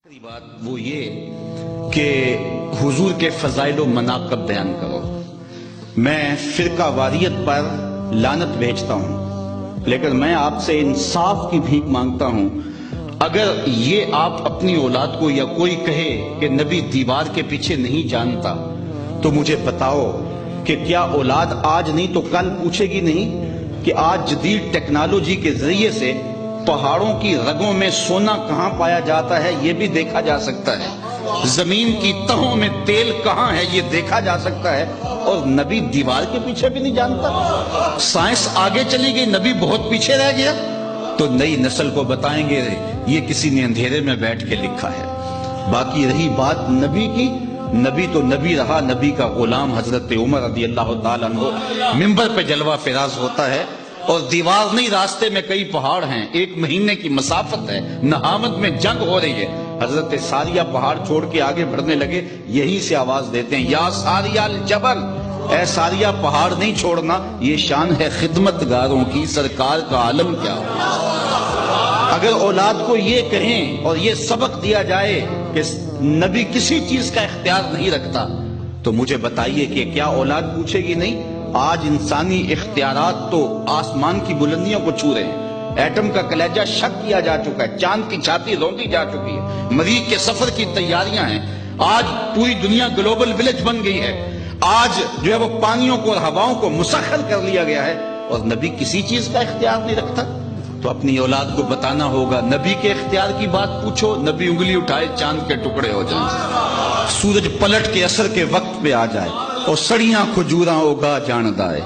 आखिरी बात वो ये कि हुजूर के फजाइल व मनाक़िब बयान करो। मैं फिरका वारियत पर लानत भेजता हूँ, लेकिन मैं आपसे इंसाफ की भीख मांगता हूँ। अगर ये आप अपनी औलाद को या कोई कहे कि नबी दीवार के पीछे नहीं जानता, तो मुझे बताओ कि क्या औलाद आज नहीं तो कल पूछेगी नहीं कि आज जदीद टेक्नोलॉजी के जरिए से पहाड़ों की रगों में सोना कहां पाया जाता है ये भी देखा जा सकता है, जमीन की तहों में तेल कहां है ये देखा जा सकता है, और नबी दीवार के पीछे भी नहीं जानता। साइंस आगे चली गई, नबी बहुत पीछे रह गया। तो नई नस्ल को बताएंगे ये किसी ने अंधेरे में बैठ के लिखा है। बाकी रही बात नबी की, नबी तो नबी रहा, नबी का गुलाम हजरत उमर रज़ी अल्लाह ताला अन्हु मिंबर पे जलवा फिराज होता है, और दीवार नहीं, रास्ते में कई पहाड़ हैं, 1 महीने की मसाफत है, नहामत में जंग हो रही है। हजरत सारिया पहाड़ छोड़ के आगे बढ़ने लगे, यहीं से आवाज देते हैं, या सारिया जबल, ऐ सारिया पहाड़ नहीं छोड़ना, ये शान है खिदमतगारों की, सरकार का आलम क्या हो। अगर औलाद को ये कहें और ये सबक दिया जाए कि नबी किसी चीज का इख्तियार नहीं रखता, तो मुझे बताइए कि क्या औलाद पूछेगी नहीं। आज इंसानी इख्तियारात तो आसमान की बुलंदियों को छू रहे हैं, एटम का कलेजा शक किया जा चुका है, चांद की छाती रौंदी जा चुकी है, मरीज के सफर की तैयारियां हैं, आज पूरी दुनिया ग्लोबल विलेज बन गई है, आज जो है वो पानियों को और हवाओं को मुसख्खर कर लिया गया है, और नबी किसी चीज का इख्तियार नहीं रखता। तो अपनी औलाद को बताना होगा, नबी के इख्तियार की बात पूछो, नबी उंगली उठाए चांद के टुकड़े हो जाए, सूरज पलट के असर के वक्त पे आ जाए, और सड़ियां खजूरा उगा जानदा है,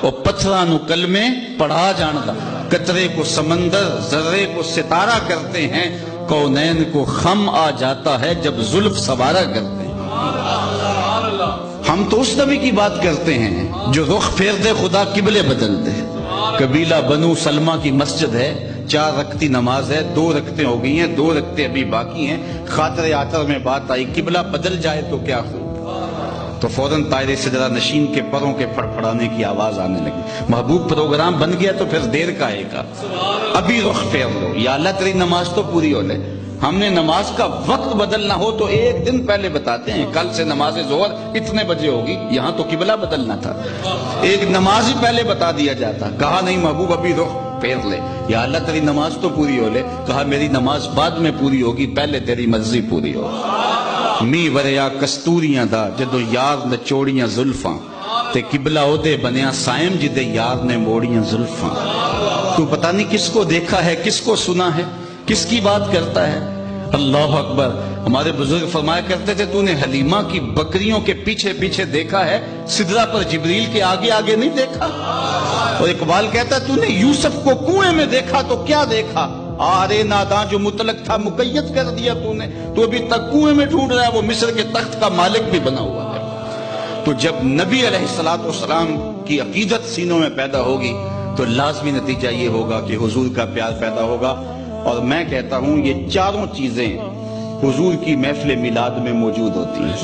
और पत्थरां नु कलमे पढ़ा जानदा, कतरे को समंदर जर्रे को सितारा करते हैं, कौनैन को खम आ जाता है जब जुल्फ सवारा करते हैं। हम तो उस नबी की बात करते हैं जो रुख फेर दे खुदा किबले बदल दे। कबीला बनु सलमा की मस्जिद है, 4 रकती नमाज है, 2 रकतें हो गई हैं, 2 रकतें अभी बाकी हैं। खातिर आतर में बात आई, किबला बदल जाए तो क्या हो, तो फौरन तायरे सिदरा नशीन के परों के फड़फड़ाने की आवाज आने लगी। महबूब प्रोग्राम बन गया तो फिर देर का आएगा, अभी रुख फेर लो, या अल्लाह तेरी नमाज तो पूरी हो ले। हमने नमाज का वक्त बदलना हो तो 1 दिन पहले बताते हैं, कल से नमाज जोहर इतने बजे होगी, यहां तो किबला बदलना था, एक नमाज ही पहले बता दिया जाता। कहा नहीं महबूब अभी रुख फेर ले, या अल्लाह तेरी नमाज तो पूरी हो ले। कहा मेरी नमाज बाद में पूरी होगी, पहले तेरी मर्जी पूरी हो। मी वरिया कस्तूरियां दा जदों यार नचोड़ियां जुल्फां, ते किबला ओदे बनिया साइम जिदे यार ने मोड़ियां जुल्फां। तू पता नहीं किसको देखा है, किसको सुना है, किसकी बात करता है। अल्लाह अकबर। हमारे बुजुर्ग फरमाया करते थे, तूने हलीमा की बकरियों के पीछे पीछे देखा है, सिदरा पर जिब्रील के आगे आगे नहीं देखा। और इकबाल कहता है, तूने यूसुफ को कुएं में देखा तो क्या देखा, आरे नादा जो मुतलक था मुकय्यद कर दिया तूने, तो अभी तक कुएं में ढूंढ रहा है, वो मिस्र के तख्त का मालिक भी बना हुआ है। तो जब नबी अलैहिस्सलाम की अकीदत सीनों में पैदा होगी तो लाजमी नतीजा ये होगा कि हुजूर का प्यार पैदा होगा। और मैं कहता हूं ये चारों चीजें हुजूर की महफिल मिलाद में मौजूद होती हैं।